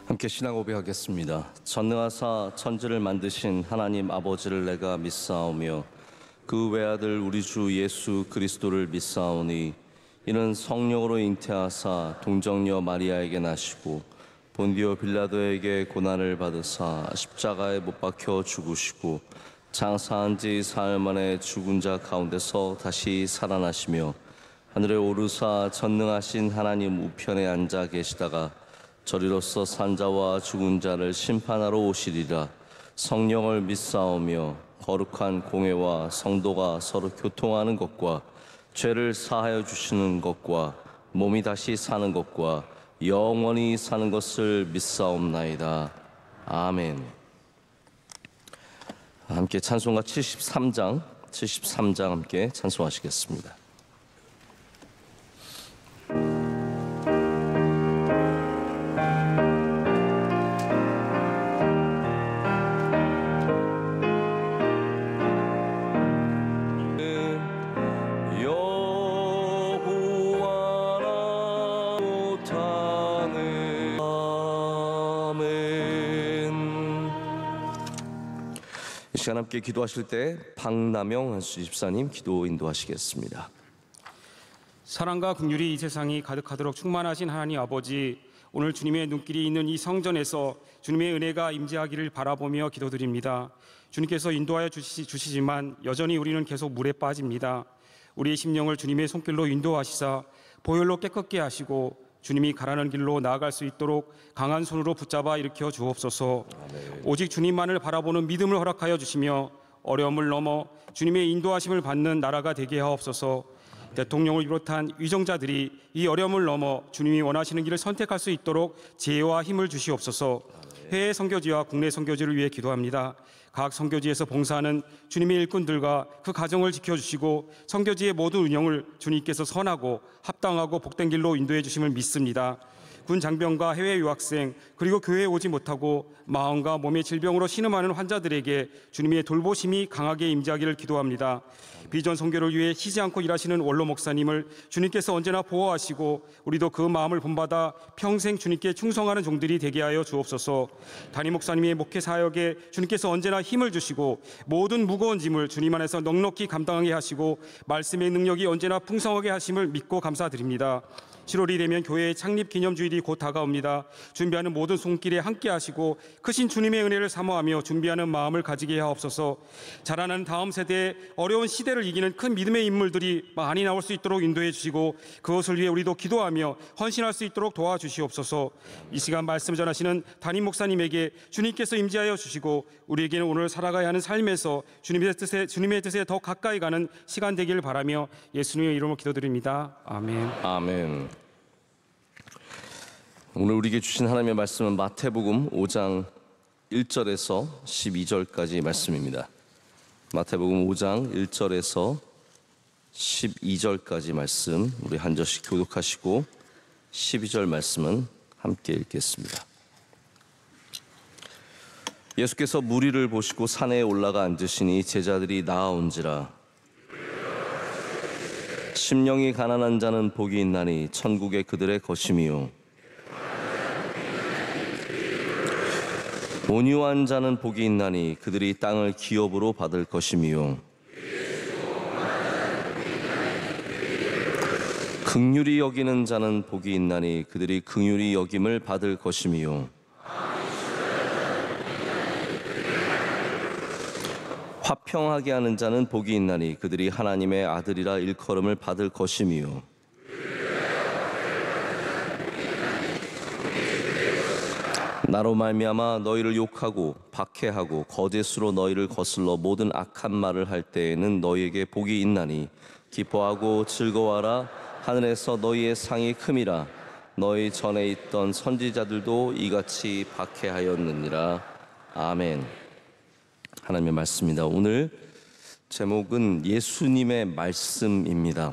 함께 신앙 고백하겠습니다. 전능하사 천지를 만드신 하나님 아버지를 내가 믿사오며 그 외아들 우리 주 예수 그리스도를 믿사오니 이는 성령으로 잉태하사 동정녀 마리아에게 나시고 본디오 빌라도에게 고난을 받으사 십자가에 못 박혀 죽으시고 장사한 지 사흘 만에 죽은 자 가운데서 다시 살아나시며 하늘에 오르사 전능하신 하나님 우편에 앉아 계시다가 저리로서 산자와 죽은 자를 심판하러 오시리라. 성령을 믿사오며 거룩한 공회와 성도가 서로 교통하는 것과 죄를 사하여 주시는 것과 몸이 다시 사는 것과 영원히 사는 것을 믿사옵나이다. 아멘. 함께 찬송가 73장 함께 찬송하시겠습니다. 이 시간 함께 기도하실 때 박남영 한수 집사님 기도 인도하시겠습니다. 사랑과 긍휼이 이 세상이 가득하도록 충만하신 하나님 아버지, 오늘 주님의 눈길이 있는 이 성전에서 주님의 은혜가 임재하기를 바라보며 기도드립니다. 주님께서 인도하여 주시지만 여전히 우리는 계속 물에 빠집니다. 우리의 심령을 주님의 손길로 인도하시사 보혈로 깨끗게 하시고 주님이 가라는 길로 나아갈 수 있도록 강한 손으로 붙잡아 일으켜 주옵소서. 아멘. 오직 주님만을 바라보는 믿음을 허락하여 주시며 어려움을 넘어 주님의 인도하심을 받는 나라가 되게 하옵소서. 대통령을 비롯한 위정자들이 이 어려움을 넘어 주님이 원하시는 길을 선택할 수 있도록 지혜와 힘을 주시옵소서. 해외 선교지와 국내 선교지를 위해 기도합니다. 각 선교지에서 봉사하는 주님의 일꾼들과 그 가정을 지켜주시고 선교지의 모든 운영을 주님께서 선하고 합당하고 복된 길로 인도해 주심을 믿습니다. 군 장병과 해외 유학생 그리고 교회에 오지 못하고 마음과 몸의 질병으로 신음하는 환자들에게 주님의 돌보심이 강하게 임재하기를 기도합니다. 비전 선교를 위해 쉬지 않고 일하시는 원로 목사님을 주님께서 언제나 보호하시고 우리도 그 마음을 본받아 평생 주님께 충성하는 종들이 되게 하여 주옵소서. 담임 목사님의 목회 사역에 주님께서 언제나 힘을 주시고 모든 무거운 짐을 주님 안에서 넉넉히 감당하게 하시고 말씀의 능력이 언제나 풍성하게 하심을 믿고 감사드립니다. 7월이 되면 교회의 창립 기념주일이 곧 다가옵니다. 준비하는 모든 손길에 함께 하시고 크신 주님의 은혜를 사모하며 준비하는 마음을 가지게 하옵소서. 자라나는 다음 세대에 어려운 시대를 이기는 큰 믿음의 인물들이 많이 나올 수 있도록 인도해 주시고 그것을 위해 우리도 기도하며 헌신할 수 있도록 도와주시옵소서. 이 시간 말씀 전하시는 담임 목사님에게 주님께서 임재하여 주시고 우리에게는 오늘 살아가야 하는 삶에서 주님의 뜻에 더 가까이 가는 시간 되기를 바라며 예수님의 이름으로 기도드립니다. 아멘. 아멘. 오늘 우리에게 주신 하나님의 말씀은 마태복음 5장 1절에서 12절까지 말씀입니다. 마태복음 5장 1절에서 12절까지 말씀 우리 한 절씩 교독하시고 12절 말씀은 함께 읽겠습니다. 예수께서 무리를 보시고 산에 올라가 앉으시니 제자들이 나아온지라. 심령이 가난한 자는 복이 있나니 천국에 그들의 것임이요 온유한 자는 복이 있나니 그들이 땅을 기업으로 받을 것임이요 긍휼히 여기는 자는 복이 있나니 그들이 긍휼히 여김을 받을 것임이요 화평하게 하는 자는 복이 있나니 그들이 하나님의 아들이라 일컬음을 받을 것임이요 나로 말미암아 너희를 욕하고 박해하고 거짓으로 너희를 거슬러 모든 악한 말을 할 때에는 너희에게 복이 있나니 기뻐하고 즐거워하라. 하늘에서 너희의 상이 큼이라. 너희 전에 있던 선지자들도 이같이 박해하였느니라. 아멘. 하나님의 말씀입니다. 오늘 제목은 예수님의 말씀입니다.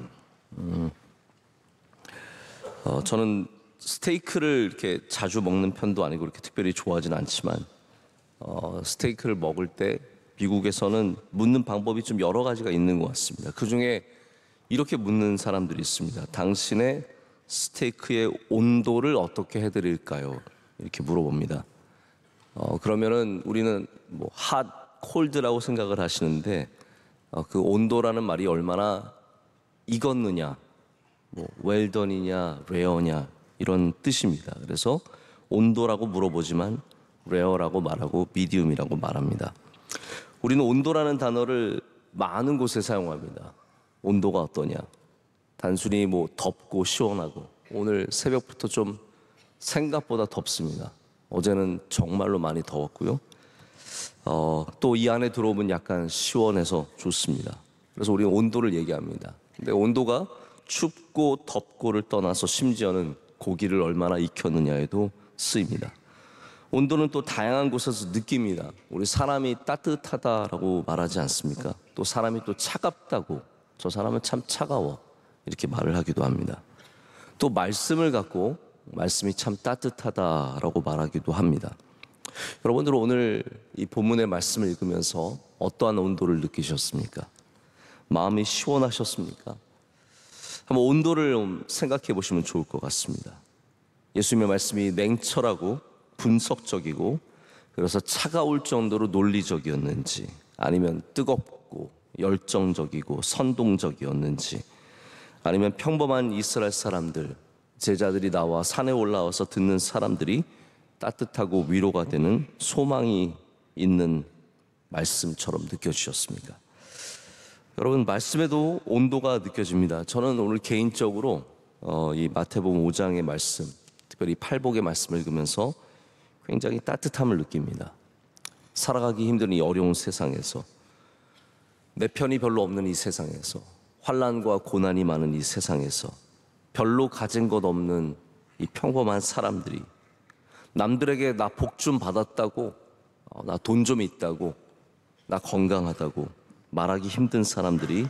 저는 스테이크를 이렇게 자주 먹는 편도 아니고 이렇게 특별히 좋아하진 않지만 스테이크를 먹을 때 미국에서는 묻는 방법이 좀 여러 가지가 있는 것 같습니다. 그 중에 이렇게 묻는 사람들이 있습니다. 당신의 스테이크의 온도를 어떻게 해드릴까요? 이렇게 물어봅니다. 그러면은 우리는 뭐 핫, 콜드라고 생각을 하시는데 그 온도라는 말이 얼마나 익었느냐, 뭐 웰던이냐, 레어냐 이런 뜻입니다. 그래서 온도라고 물어보지만 레어라고 말하고 미디움이라고 말합니다. 우리는 온도라는 단어를 많은 곳에 사용합니다. 온도가 어떠냐? 단순히 뭐 덥고 시원하고, 오늘 새벽부터 좀 생각보다 덥습니다. 어제는 정말로 많이 더웠고요. 또 이 안에 들어오면 약간 시원해서 좋습니다. 그래서 우리는 온도를 얘기합니다. 근데 온도가 춥고 덥고를 떠나서 심지어는 고기를 얼마나 익혔느냐에도 쓰입니다. 온도는 또 다양한 곳에서 느낍니다. 우리 사람이 따뜻하다라고 말하지 않습니까? 또 사람이 또 차갑다고, 저 사람은 참 차가워, 이렇게 말을 하기도 합니다. 또 말씀을 갖고 말씀이 참 따뜻하다라고 말하기도 합니다. 여러분들 오늘 이 본문의 말씀을 읽으면서 어떠한 온도를 느끼셨습니까? 마음이 시원하셨습니까? 한번 온도를 생각해 보시면 좋을 것 같습니다. 예수님의 말씀이 냉철하고 분석적이고, 그래서 차가울 정도로 논리적이었는지, 아니면 뜨겁고 열정적이고 선동적이었는지, 아니면 평범한 이스라엘 사람들, 제자들이 나와 산에 올라와서 듣는 사람들이 따뜻하고 위로가 되는 소망이 있는 말씀처럼 느껴지셨습니까? 여러분, 말씀에도 온도가 느껴집니다. 저는 오늘 개인적으로 이 마태복음 5장의 말씀, 특별히 팔복의 말씀을 읽으면서 굉장히 따뜻함을 느낍니다. 살아가기 힘든 이 어려운 세상에서, 내 편이 별로 없는 이 세상에서, 환난과 고난이 많은 이 세상에서 별로 가진 것 없는 이 평범한 사람들이 남들에게 나 복 좀 받았다고, 나 돈 좀 있다고, 나 건강하다고 말하기 힘든 사람들이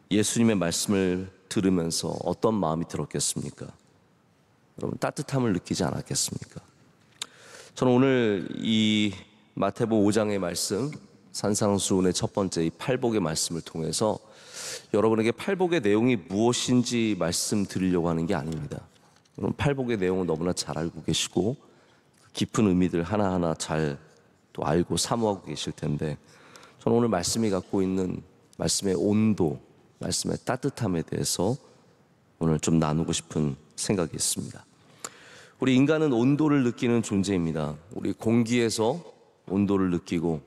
예수님의 말씀을 들으면서 어떤 마음이 들었겠습니까? 여러분, 따뜻함을 느끼지 않았겠습니까? 저는 오늘 이 마태복음 5장의 말씀, 산상수훈의 첫 번째 이 팔복의 말씀을 통해서 여러분에게 팔복의 내용이 무엇인지 말씀드리려고 하는 게 아닙니다. 여러분, 팔복의 내용은 너무나 잘 알고 계시고 깊은 의미들 하나하나 잘 또 알고 사모하고 계실 텐데, 저는 오늘 말씀이 갖고 있는 말씀의 온도, 말씀의 따뜻함에 대해서 오늘 좀 나누고 싶은 생각이 있습니다. 우리 인간은 온도를 느끼는 존재입니다. 우리 공기에서 온도를 느끼고,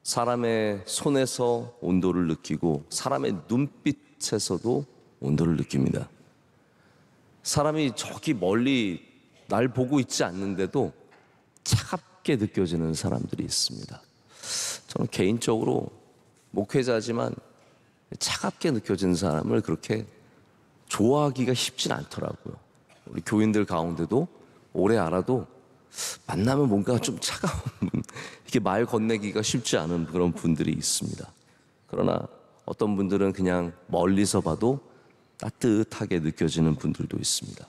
사람의 손에서 온도를 느끼고, 사람의 눈빛에서도 온도를 느낍니다. 사람이 저기 멀리 날 보고 있지 않는데도 차갑게 느껴지는 사람들이 있습니다. 저는 개인적으로 목회자지만 차갑게 느껴지는 사람을 그렇게 좋아하기가 쉽진 않더라고요. 우리 교인들 가운데도 오래 알아도 만나면 뭔가 좀 차가운, 이렇게 말 건네기가 쉽지 않은 그런 분들이 있습니다. 그러나 어떤 분들은 그냥 멀리서 봐도 따뜻하게 느껴지는 분들도 있습니다.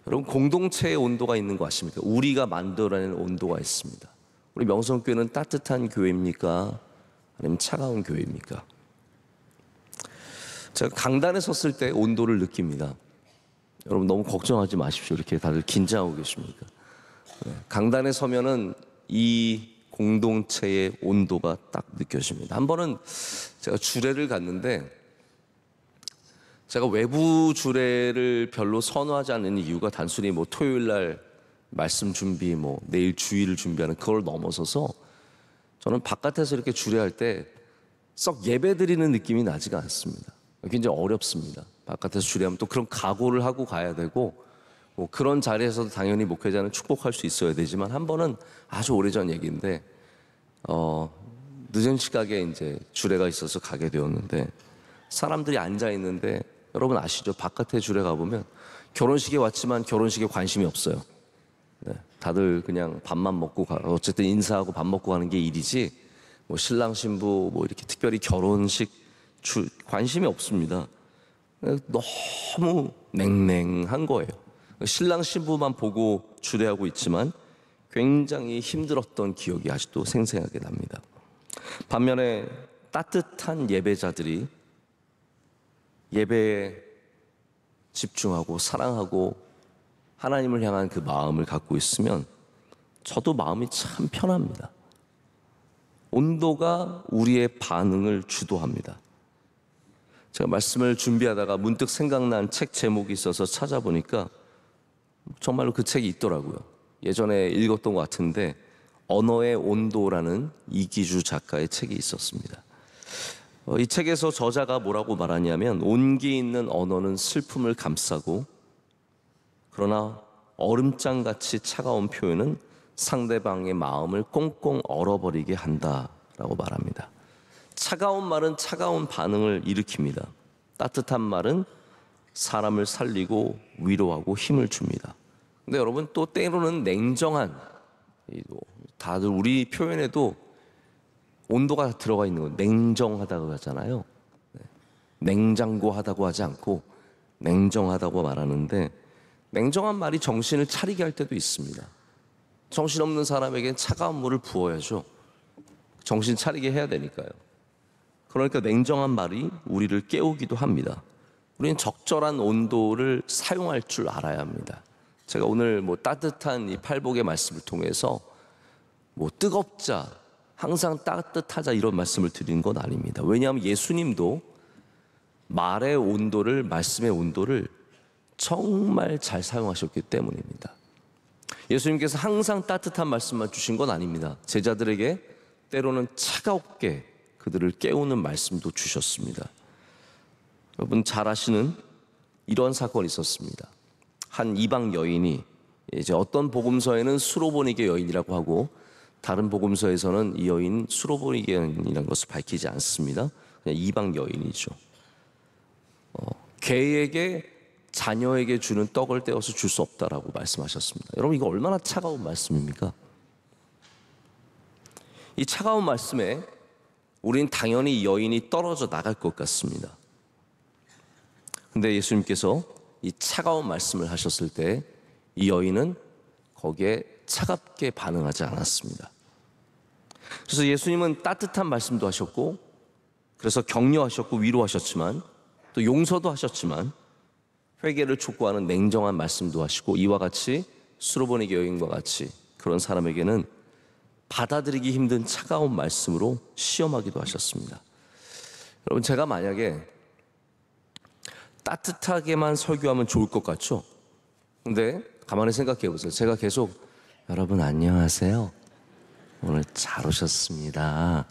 여러분, 공동체의 온도가 있는 거 아십니까? 우리가 만들어낸 온도가 있습니다. 우리 명성교회는 따뜻한 교회입니까? 아니면 차가운 교회입니까? 제가 강단에 섰을 때 온도를 느낍니다. 여러분, 너무 걱정하지 마십시오. 이렇게 다들 긴장하고 계십니까? 강단에 서면은 이 공동체의 온도가 딱 느껴집니다. 한 번은 제가 주례를 갔는데, 제가 외부 주례를 별로 선호하지 않는 이유가 단순히 뭐 토요일 날 말씀 준비, 뭐 내일 주일을 준비하는 그걸 넘어서서, 저는 바깥에서 이렇게 주례할 때 썩 예배 드리는 느낌이 나지가 않습니다. 굉장히 어렵습니다. 바깥에서 주례하면 또 그런 각오를 하고 가야 되고, 뭐 그런 자리에서도 당연히 목회자는 축복할 수 있어야 되지만, 한 번은 아주 오래전 얘기인데 늦은 시각에 이제 주례가 있어서 가게 되었는데, 사람들이 앉아 있는데, 여러분 아시죠? 바깥에 주례 가보면 결혼식에 왔지만 결혼식에 관심이 없어요. 네, 다들 그냥 밥만 먹고 어쨌든 인사하고 밥 먹고 가는 게 일이지, 뭐 신랑 신부 뭐 이렇게 특별히 결혼식 관심이 없습니다. 너무 냉랭한 거예요. 신랑 신부만 보고 주례하고 있지만 굉장히 힘들었던 기억이 아직도 생생하게 납니다. 반면에 따뜻한 예배자들이 예배에 집중하고 사랑하고 하나님을 향한 그 마음을 갖고 있으면 저도 마음이 참 편합니다. 온도가 우리의 반응을 주도합니다. 제가 말씀을 준비하다가 문득 생각난 책 제목이 있어서 찾아보니까 정말로 그 책이 있더라고요. 예전에 읽었던 것 같은데 언어의 온도라는 이기주 작가의 책이 있었습니다. 이 책에서 저자가 뭐라고 말하냐면 온기 있는 언어는 슬픔을 감싸고 그러나 얼음장같이 차가운 표현은 상대방의 마음을 꽁꽁 얼어버리게 한다라고 말합니다. 차가운 말은 차가운 반응을 일으킵니다. 따뜻한 말은 사람을 살리고 위로하고 힘을 줍니다. 근데 여러분 또 때로는 냉정한, 다들 우리 표현에도 온도가 들어가 있는 거 냉정하다고 하잖아요. 냉장고하다고 하지 않고 냉정하다고 말하는데 냉정한 말이 정신을 차리게 할 때도 있습니다. 정신없는 사람에겐 차가운 물을 부어야죠. 정신 차리게 해야 되니까요. 그러니까 냉정한 말이 우리를 깨우기도 합니다. 우리는 적절한 온도를 사용할 줄 알아야 합니다. 제가 오늘 따뜻한 이 팔복의 말씀을 통해서 뜨겁자, 항상 따뜻하자 이런 말씀을 드리는 건 아닙니다. 왜냐하면 예수님도 말의 온도를, 말씀의 온도를 정말 잘 사용하셨기 때문입니다. 예수님께서 항상 따뜻한 말씀만 주신 건 아닙니다. 제자들에게 때로는 차갑게 그들을 깨우는 말씀도 주셨습니다. 여러분 잘 아시는 이런 사건이 있었습니다. 한 이방 여인이 이제 어떤 복음서에는 수로보니게 여인이라고 하고 다른 복음서에서는 이 여인 수로보니게 여인이라는 것을 밝히지 않습니다. 그냥 이방 여인이죠. 개에게 자녀에게 주는 떡을 떼어서 줄 수 없다라고 말씀하셨습니다. 여러분 이거 얼마나 차가운 말씀입니까? 이 차가운 말씀에 우린 당연히 이 여인이 떨어져 나갈 것 같습니다. 근데 예수님께서 이 차가운 말씀을 하셨을 때 이 여인은 거기에 차갑게 반응하지 않았습니다. 그래서 예수님은 따뜻한 말씀도 하셨고 그래서 격려하셨고 위로하셨지만 또 용서도 하셨지만 회개를 촉구하는 냉정한 말씀도 하시고 이와 같이 수로보니게 여인과 같이 그런 사람에게는 받아들이기 힘든 차가운 말씀으로 시험하기도 하셨습니다. 여러분 제가 만약에 따뜻하게만 설교하면 좋을 것 같죠? 근데 가만히 생각해 보세요. 제가 계속 여러분 안녕하세요. 오늘 잘 오셨습니다.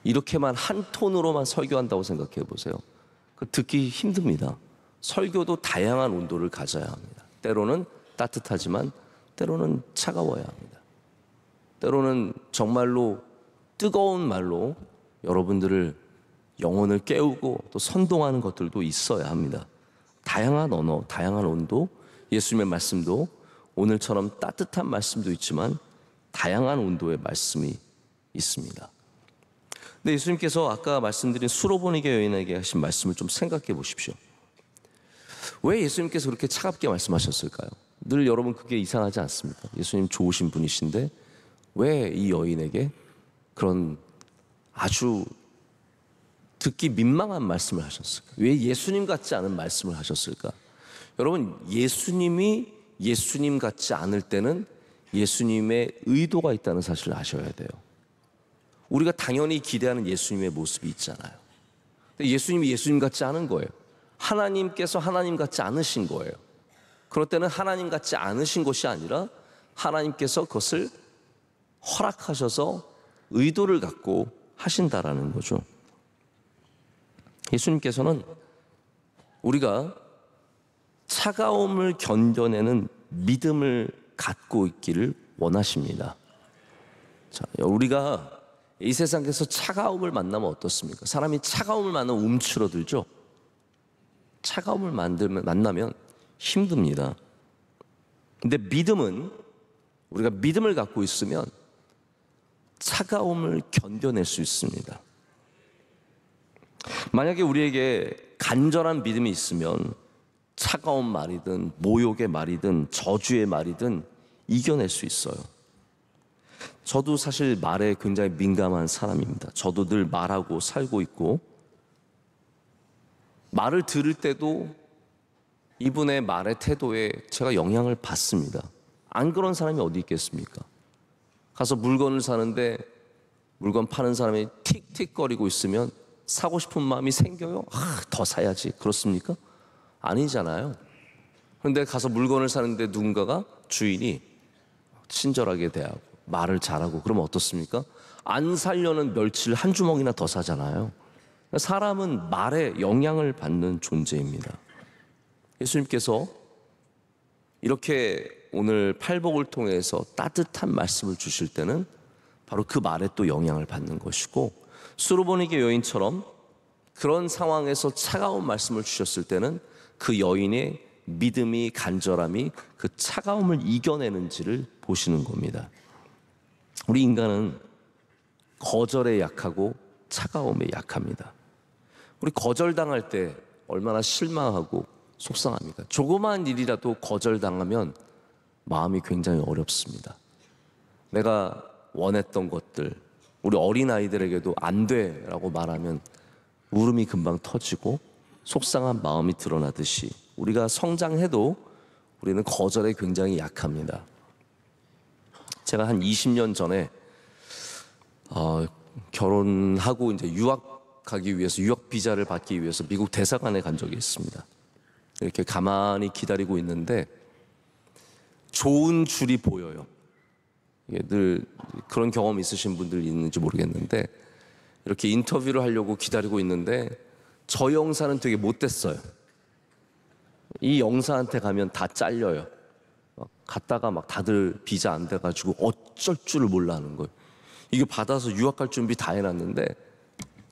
이렇게만 한 톤으로만 설교한다고 생각해 보세요. 듣기 힘듭니다. 설교도 다양한 온도를 가져야 합니다. 때로는 따뜻하지만 때로는 차가워야 합니다. 때로는 정말로 뜨거운 말로 여러분들을 영혼을 깨우고 또 선동하는 것들도 있어야 합니다. 다양한 언어, 다양한 온도, 예수님의 말씀도 오늘처럼 따뜻한 말씀도 있지만 다양한 온도의 말씀이 있습니다. 근데 예수님께서 아까 말씀드린 수로보니게 여인에게 하신 말씀을 좀 생각해 보십시오. 왜 예수님께서 그렇게 차갑게 말씀하셨을까요? 늘 여러분 그게 이상하지 않습니까? 예수님 좋으신 분이신데 왜 이 여인에게 그런 아주 듣기 민망한 말씀을 하셨을까? 왜 예수님 같지 않은 말씀을 하셨을까? 여러분 예수님이 예수님 같지 않을 때는 예수님의 의도가 있다는 사실을 아셔야 돼요. 우리가 당연히 기대하는 예수님의 모습이 있잖아요. 근데 예수님이 예수님 같지 않은 거예요. 하나님께서 하나님 같지 않으신 거예요. 그럴 때는 하나님 같지 않으신 것이 아니라 하나님께서 그것을 허락하셔서 의도를 갖고 하신다라는 거죠. 예수님께서는 우리가 차가움을 견뎌내는 믿음을 갖고 있기를 원하십니다. 자, 우리가 이 세상에서 차가움을 만나면 어떻습니까? 사람이 차가움을 만나면 움츠러들죠. 차가움을 만나면 힘듭니다. 근데 믿음은 우리가 믿음을 갖고 있으면 차가움을 견뎌낼 수 있습니다. 만약에 우리에게 간절한 믿음이 있으면 차가운 말이든 모욕의 말이든 저주의 말이든 이겨낼 수 있어요. 저도 사실 말에 굉장히 민감한 사람입니다. 저도 늘 말하고 살고 있고 말을 들을 때도 이분의 말의 태도에 제가 영향을 받습니다. 안 그런 사람이 어디 있겠습니까? 가서 물건을 사는데 물건 파는 사람이 틱틱거리고 있으면 사고 싶은 마음이 생겨요? 더 사야지. 그렇습니까? 아니잖아요. 그런데 가서 물건을 사는데 누군가가 주인이 친절하게 대하고 말을 잘하고 그러면 어떻습니까? 안 사려는 멸치를 한 주먹이나 더 사잖아요. 사람은 말에 영향을 받는 존재입니다. 예수님께서 이렇게 오늘 팔복을 통해서 따뜻한 말씀을 주실 때는 바로 그 말에 또 영향을 받는 것이고, 수르보니게 여인처럼 그런 상황에서 차가운 말씀을 주셨을 때는 그 여인의 믿음이, 간절함이 그 차가움을 이겨내는지를 보시는 겁니다. 우리 인간은 거절에 약하고 차가움에 약합니다. 우리 거절당할 때 얼마나 실망하고 속상합니까? 조그마한 일이라도 거절당하면 마음이 굉장히 어렵습니다. 내가 원했던 것들, 우리 어린아이들에게도 안 돼라고 말하면 울음이 금방 터지고 속상한 마음이 드러나듯이 우리가 성장해도 우리는 거절에 굉장히 약합니다. 제가 한 20년 전에 결혼하고 이제 유학 가기 위해서, 유학 비자를 받기 위해서 미국 대사관에 간 적이 있습니다. 이렇게 가만히 기다리고 있는데 좋은 줄이 보여요. 늘 그런 경험 있으신 분들 있는지 모르겠는데, 이렇게 인터뷰를 하려고 기다리고 있는데 저 영사는 되게 못됐어요. 이 영사한테 가면 다 잘려요. 갔다가 막 다들 비자 안 돼가지고 어쩔 줄을 몰라 하는 거예요. 이거 받아서 유학 갈 준비 다 해놨는데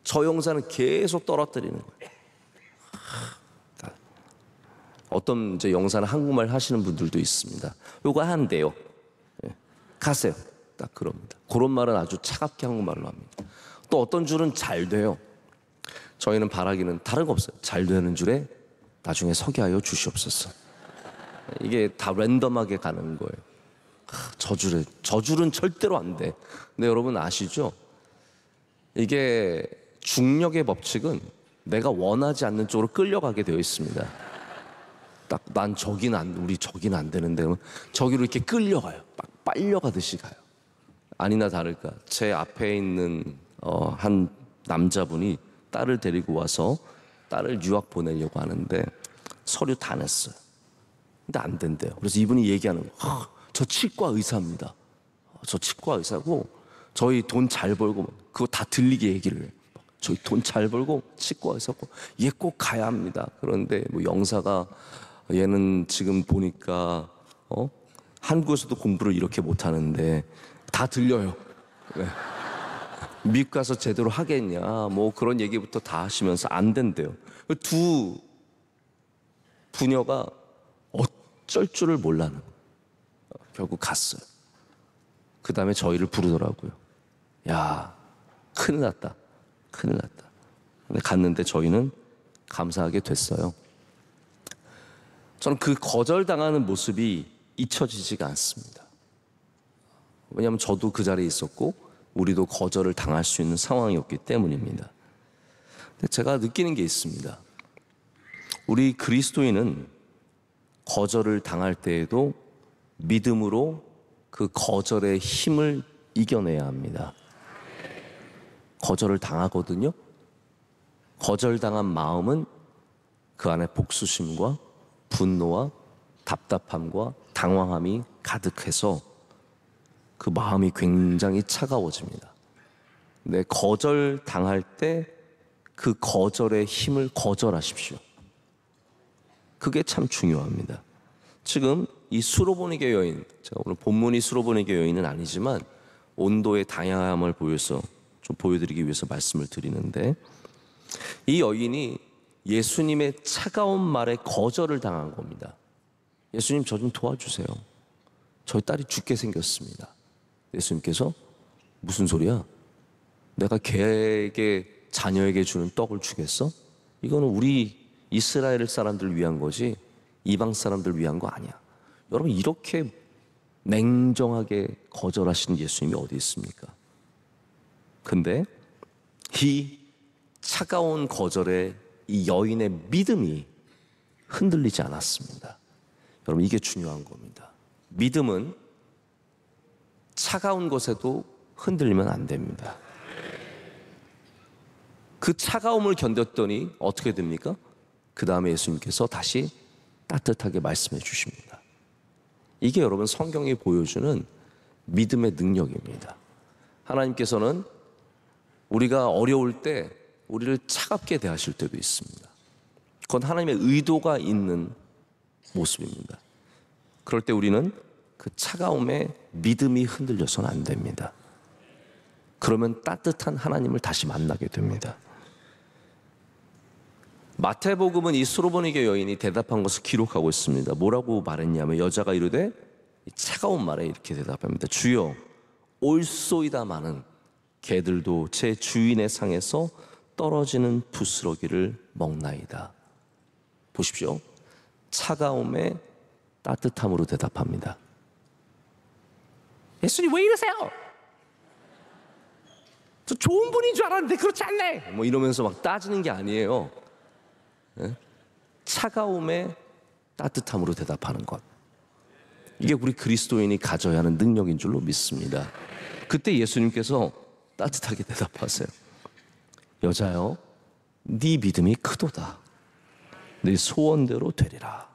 저 영사는 계속 떨어뜨리는 거예요. 어떤 이제 영사는 한국말 하시는 분들도 있습니다. 요거 한대요. 가세요. 딱 그럽니다. 그런 말은 아주 차갑게 한국말로 합니다. 또 어떤 줄은 잘 돼요. 저희는 바라기는 다른 거 없어요. 잘 되는 줄에 나중에 서게 하여 주시옵소서. 이게 다 랜덤하게 가는 거예요. 저 줄은 절대로 안 돼. 근데 여러분 아시죠? 이게 중력의 법칙은 내가 원하지 않는 쪽으로 끌려가게 되어 있습니다. 딱 난 우리 저기는 안 되는데 그러면 저기로 이렇게 끌려가요. 막 빨려가듯이 가요. 아니나 다를까 제 앞에 있는 한 남자분이 딸을 데리고 와서 딸을 유학 보내려고 하는데 서류 다 냈어요. 근데 안 된대요. 그래서 이분이 얘기하는 거, 저 치과 의사입니다. 저 치과 의사고 저희 돈 잘 벌고 그거 다 들리게 얘기를 해요. 저희 돈 잘 벌고 치과 의사고 얘 꼭 가야 합니다. 그런데 뭐 영사가 얘는 지금 보니까 한국에서도 공부를 이렇게 못하는데 다 들려요. 네. 미국 가서 제대로 하겠냐 뭐 그런 얘기부터 다 하시면서 안 된대요. 두 부녀가 어쩔 줄을 몰라는 거예요. 결국 갔어요. 그 다음에 저희를 부르더라고요. 야, 큰일 났다. 큰일 났다. 근데 갔는데 저희는 감사하게 됐어요. 저는 그 거절당하는 모습이 잊혀지지가 않습니다. 왜냐하면 저도 그 자리에 있었고 우리도 거절을 당할 수 있는 상황이었기 때문입니다. 근데 제가 느끼는 게 있습니다. 우리 그리스도인은 거절을 당할 때에도 믿음으로 그 거절의 힘을 이겨내야 합니다. 거절을 당하거든요. 거절당한 마음은 그 안에 복수심과 분노와 답답함과 당황함이 가득해서 그 마음이 굉장히 차가워집니다. 근데 거절당할 때 그 거절의 힘을 거절하십시오. 그게 참 중요합니다. 지금 이 수로보니게 여인, 제가 오늘 본문이 수로보니게 여인은 아니지만 온도의 다양함을 보여서 좀 보여드리기 위해서 말씀을 드리는데, 이 여인이 예수님의 차가운 말에 거절을 당한 겁니다. 예수님 저 좀 도와주세요. 저희 딸이 죽게 생겼습니다. 예수님께서 무슨 소리야? 내가 걔에게 자녀에게 주는 떡을 주겠어? 이거는 우리 이스라엘 사람들 위한 거지 이방 사람들 위한 거 아니야. 여러분 이렇게 냉정하게 거절하시는 예수님이 어디 있습니까? 근데 이 차가운 거절에 이 여인의 믿음이 흔들리지 않았습니다. 여러분, 이게 중요한 겁니다. 믿음은 차가운 것에도 흔들리면 안 됩니다. 그 차가움을 견뎠더니 어떻게 됩니까? 그 다음에 예수님께서 다시 따뜻하게 말씀해 주십니다. 이게 여러분 성경이 보여주는 믿음의 능력입니다. 하나님께서는 우리가 어려울 때 우리를 차갑게 대하실 때도 있습니다. 그건 하나님의 의도가 있는 모습입니다. 그럴 때 우리는 그 차가움에 믿음이 흔들려서는 안 됩니다. 그러면 따뜻한 하나님을 다시 만나게 됩니다. 마태복음은 이 수로보니게 여인이 대답한 것을 기록하고 있습니다. 뭐라고 말했냐면 여자가 이르되 차가운 말에 이렇게 대답합니다. 주여, 올소이다마는 개들도 제 주인의 상에서 떨어지는 부스러기를 먹나이다. 보십시오. 차가움에 따뜻함으로 대답합니다. 예수님 왜 이러세요? 저 좋은 분인 줄 알았는데 그렇지 않네. 뭐 이러면서 막 따지는 게 아니에요. 차가움에 따뜻함으로 대답하는 것. 이게 우리 그리스도인이 가져야 하는 능력인 줄로 믿습니다. 그때 예수님께서 따뜻하게 대답하세요. 여자여, 네 믿음이 크도다. 네 소원대로 되리라.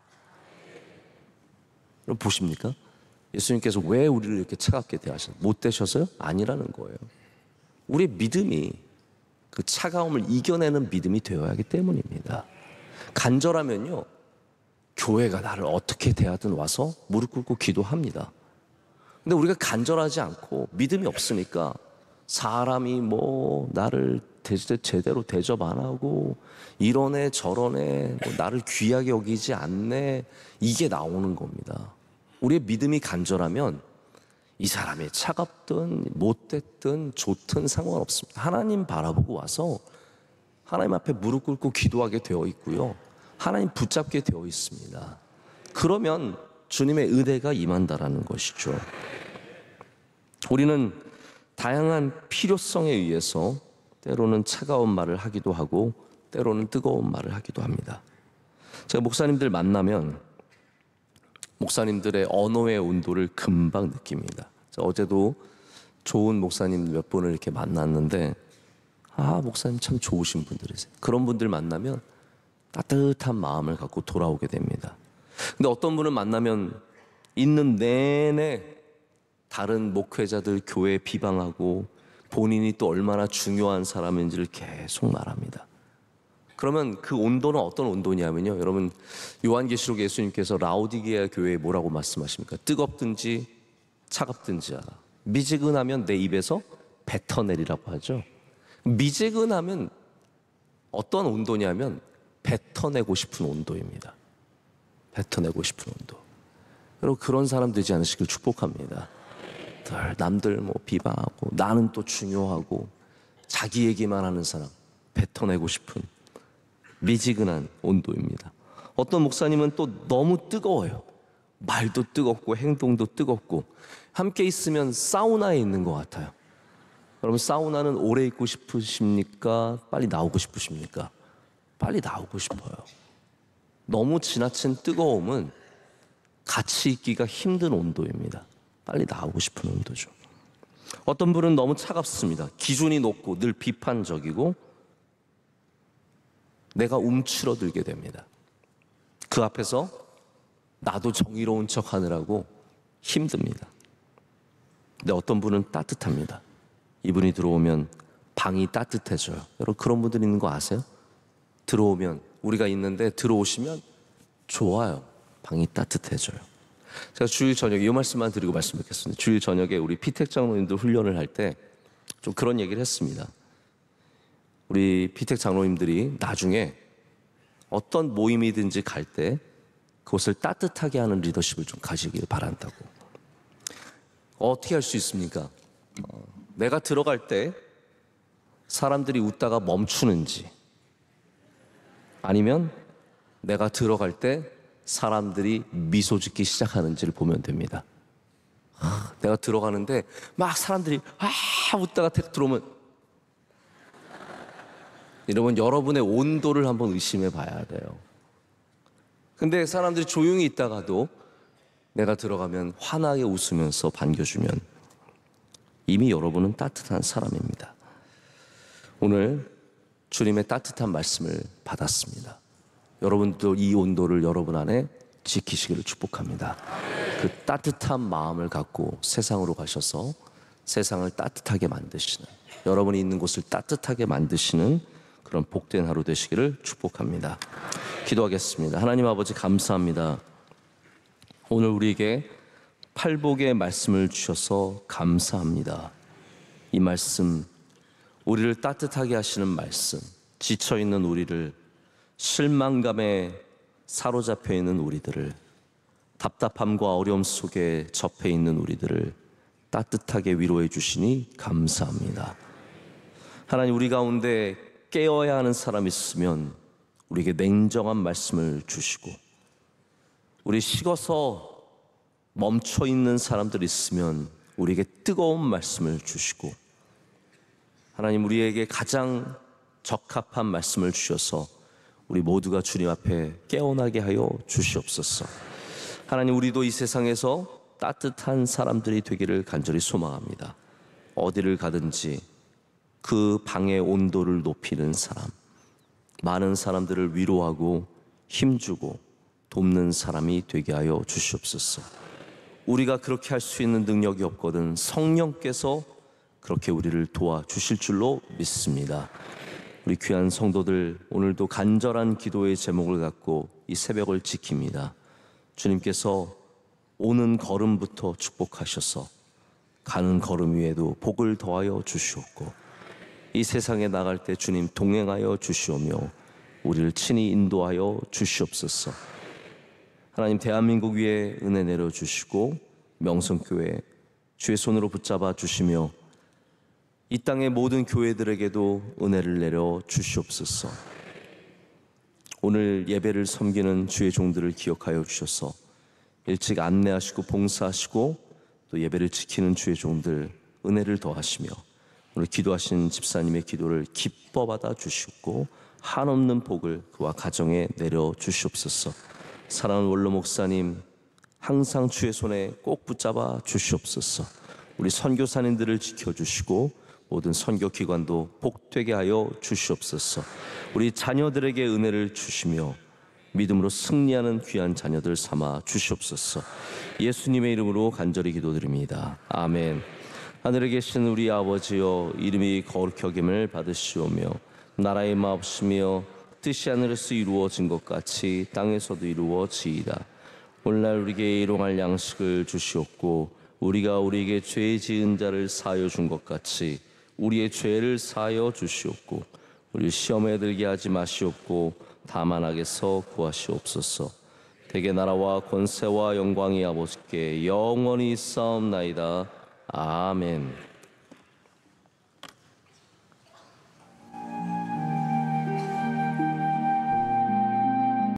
여러분 보십니까? 예수님께서 왜 우리를 이렇게 차갑게 대하셨어요? 못 되셔서요? 아니라는 거예요. 우리의 믿음이 그 차가움을 이겨내는 믿음이 되어야 하기 때문입니다. 간절하면요, 교회가 나를 어떻게 대하든 와서 무릎 꿇고 기도합니다. 근데 우리가 간절하지 않고 믿음이 없으니까 사람이 뭐 나를 제대로 대접 안 하고 이러네 저러네, 뭐 나를 귀하게 여기지 않네, 이게 나오는 겁니다. 우리의 믿음이 간절하면 이 사람이 차갑든 못됐든 좋든 상관없습니다. 하나님 바라보고 와서 하나님 앞에 무릎 꿇고 기도하게 되어 있고요, 하나님 붙잡게 되어 있습니다. 그러면 주님의 은혜가 임한다라는 것이죠. 우리는 다양한 필요성에 의해서 때로는 차가운 말을 하기도 하고 때로는 뜨거운 말을 하기도 합니다. 제가 목사님들 만나면 목사님들의 언어의 온도를 금방 느낍니다. 어제도 좋은 목사님 몇 분을 이렇게 만났는데, 목사님 참 좋으신 분들이세요. 그런 분들 만나면 따뜻한 마음을 갖고 돌아오게 됩니다. 근데 어떤 분을 만나면 있는 내내 다른 목회자들 교회 비방하고 본인이 또 얼마나 중요한 사람인지를 계속 말합니다. 그러면 그 온도는 어떤 온도냐면요, 여러분 요한계시록 예수님께서 라오디게아 교회에 뭐라고 말씀하십니까? 뜨겁든지 차갑든지 하라. 미지근하면 내 입에서 뱉어내리라고 하죠. 미지근하면 어떤 온도냐면 뱉어내고 싶은 온도입니다. 뱉어내고 싶은 온도. 여러분 그런 사람 되지 않으시길 축복합니다. 남들 뭐 비방하고 나는 또 중요하고 자기 얘기만 하는 사람, 뱉어내고 싶은 미지근한 온도입니다. 어떤 목사님은 또 너무 뜨거워요. 말도 뜨겁고 행동도 뜨겁고 함께 있으면 사우나에 있는 것 같아요. 여러분 사우나는 오래 있고 싶으십니까? 빨리 나오고 싶으십니까? 빨리 나오고 싶어요. 너무 지나친 뜨거움은 같이 있기가 힘든 온도입니다. 빨리 나오고 싶은 온도죠. 어떤 분은 너무 차갑습니다. 기준이 높고 늘 비판적이고 내가 움츠러들게 됩니다. 그 앞에서 나도 정의로운 척 하느라고 힘듭니다. 근데 어떤 분은 따뜻합니다. 이분이 들어오면 방이 따뜻해져요. 여러분 그런 분들 있는 거 아세요? 들어오면, 우리가 있는데 들어오시면 좋아요. 방이 따뜻해져요. 제가 주일 저녁에 이 말씀만 드리고 말씀 뵙겠습니다. 주일 저녁에 우리 피택 장로님들 훈련을 할 때 좀 그런 얘기를 했습니다. 우리 피택 장로님들이 나중에 어떤 모임이든지 갈 때 그것을 따뜻하게 하는 리더십을 좀 가지길 바란다고. 어떻게 할 수 있습니까? 내가 들어갈 때 사람들이 웃다가 멈추는지, 아니면 내가 들어갈 때 사람들이 미소 짓기 시작하는지를 보면 됩니다. 내가 들어가는데 막 사람들이 웃다가 들어오면, 여러분 여러분의 온도를 한번 의심해 봐야 돼요. 근데 사람들이 조용히 있다가도 내가 들어가면 환하게 웃으면서 반겨주면 이미 여러분은 따뜻한 사람입니다. 오늘 주님의 따뜻한 말씀을 받았습니다. 여러분도 이 온도를 여러분 안에 지키시기를 축복합니다. 그 따뜻한 마음을 갖고 세상으로 가셔서 세상을 따뜻하게 만드시는, 여러분이 있는 곳을 따뜻하게 만드시는 그런 복된 하루 되시기를 축복합니다. 기도하겠습니다. 하나님 아버지, 감사합니다. 오늘 우리에게 팔복의 말씀을 주셔서 감사합니다. 이 말씀, 우리를 따뜻하게 하시는 말씀, 지쳐있는 우리를, 실망감에 사로잡혀 있는 우리들을, 답답함과 어려움 속에 접해 있는 우리들을 따뜻하게 위로해 주시니 감사합니다. 하나님, 우리 가운데 깨어야 하는 사람이 있으면 우리에게 냉정한 말씀을 주시고, 우리 식어서 멈춰 있는 사람들이 있으면 우리에게 뜨거운 말씀을 주시고, 하나님, 우리에게 가장 적합한 말씀을 주셔서 우리 모두가 주님 앞에 깨어나게 하여 주시옵소서. 하나님, 우리도 이 세상에서 따뜻한 사람들이 되기를 간절히 소망합니다. 어디를 가든지 그 방의 온도를 높이는 사람, 많은 사람들을 위로하고 힘주고 돕는 사람이 되게 하여 주시옵소서. 우리가 그렇게 할 수 있는 능력이 없거든 성령께서 그렇게 우리를 도와주실 줄로 믿습니다. 우리 귀한 성도들, 오늘도 간절한 기도의 제목을 갖고 이 새벽을 지킵니다. 주님께서 오는 걸음부터 축복하셔서 가는 걸음 위에도 복을 더하여 주시옵고, 이 세상에 나갈 때 주님 동행하여 주시오며 우리를 친히 인도하여 주시옵소서. 하나님, 대한민국 위에 은혜 내려주시고 명성교회 주의 손으로 붙잡아 주시며 이 땅의 모든 교회들에게도 은혜를 내려 주시옵소서. 오늘 예배를 섬기는 주의 종들을 기억하여 주셔서 일찍 안내하시고 봉사하시고 또 예배를 지키는 주의 종들 은혜를 더하시며 오늘 기도하신 집사님의 기도를 기뻐 받아 주시고 한없는 복을 그와 가정에 내려 주시옵소서. 사랑하는 원로 목사님, 항상 주의 손에 꼭 붙잡아 주시옵소서. 우리 선교사님들을 지켜주시고 모든 선교기관도 복되게 하여 주시옵소서. 우리 자녀들에게 은혜를 주시며 믿음으로 승리하는 귀한 자녀들 삼아 주시옵소서. 예수님의 이름으로 간절히 기도드립니다. 아멘. 하늘에 계신 우리 아버지여, 이름이 거룩히 여김을 받으시오며 나라의 마옵시며 뜻이 하늘에서 이루어진 것 같이 땅에서도 이루어지이다. 오늘날 우리에게 일용할 양식을 주시옵고 우리가 우리에게 죄 지은 자를 사하여 준 것 같이 우리의 죄를 사하여 주시옵고 우리 시험에 들게 하지 마시옵고 다만 악에서 구하시옵소서. 대개 나라와 권세와 영광이 아버지께 영원히 있사옵나이다. 아멘.